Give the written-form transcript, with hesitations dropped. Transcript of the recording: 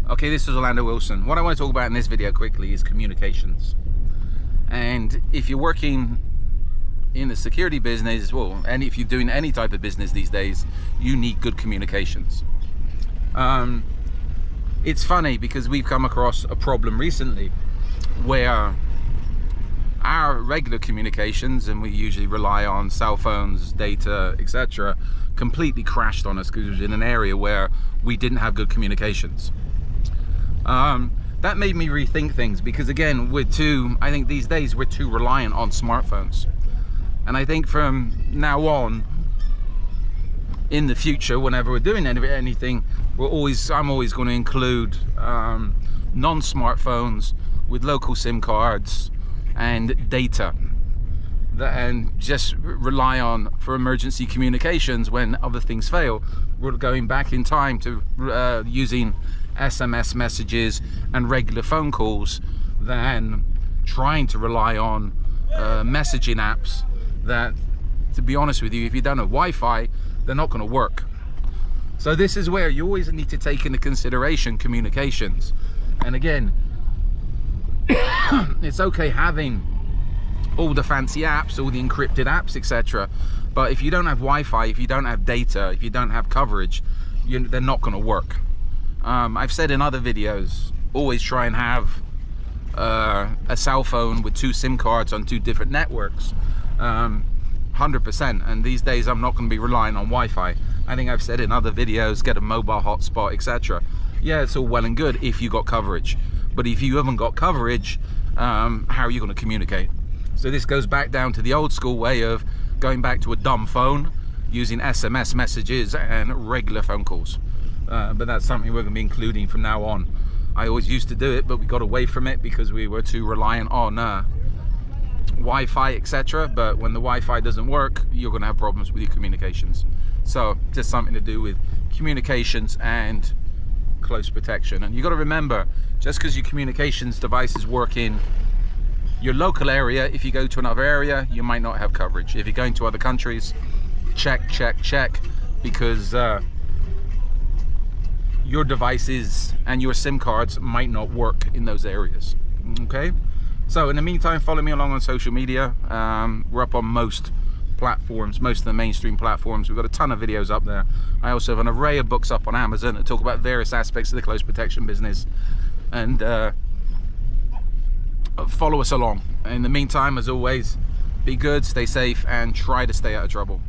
Okay, this is Orlando Wilson. What I want to talk about in this video quickly is communications. And if you're working in the security business, well, and if you're doing any type of business these days, you need good communications. It's funny because we've come across a problem recently where our regular communications, and we usually rely on cell phones, data, etc., completely crashed on us because it was in an area where we didn't have good communications. That made me rethink things because, again, I think these days we're too reliant on smartphones. And I think from now on, in the future, whenever we're doing anything, I'm always going to include non-smartphones with local SIM cards and data, and just rely on for emergency communications when other things fail. We're going back in time to using SMS messages and regular phone calls than trying to rely on messaging apps that, to be honest with you, if you don't have Wi-Fi, they're not going to work. So this is where you always need to take into consideration communications. And again, it's okay having all the fancy apps, all the encrypted apps, etc., but if you don't have Wi-Fi, if you don't have data, if you don't have coverage, they're not going to work. I've said in other videos, always try and have a cell phone with 2 SIM cards on 2 different networks, 100%. And these days I'm not going to be relying on Wi-Fi. I think I've said in other videos, get a mobile hotspot, etc. Yeah, it's all well and good if you got coverage, but if you haven't got coverage, how are you going to communicate? So this goes back down to the old school way of going back to a dumb phone, using SMS messages and regular phone calls. But that's something we're going to be including from now on. I always used to do it, but we got away from it because we were too reliant on Wi-Fi, etc. But when the Wi-Fi doesn't work, you're going to have problems with your communications. So just something to do with communications and close protection. And you got to remember, just because your communications devices work in your local area, if you go to another area, you might not have coverage. If you're going to other countries, check, because your devices and your SIM cards might not work in those areas. Okay, so in the meantime, follow me along on social media. We're up on most platforms, most of the mainstream platforms. We've got a ton of videos up there. I also have an array of books up on Amazon that talk about various aspects of the close protection business, and follow us along. In the meantime, as always, be good, stay safe, and try to stay out of trouble.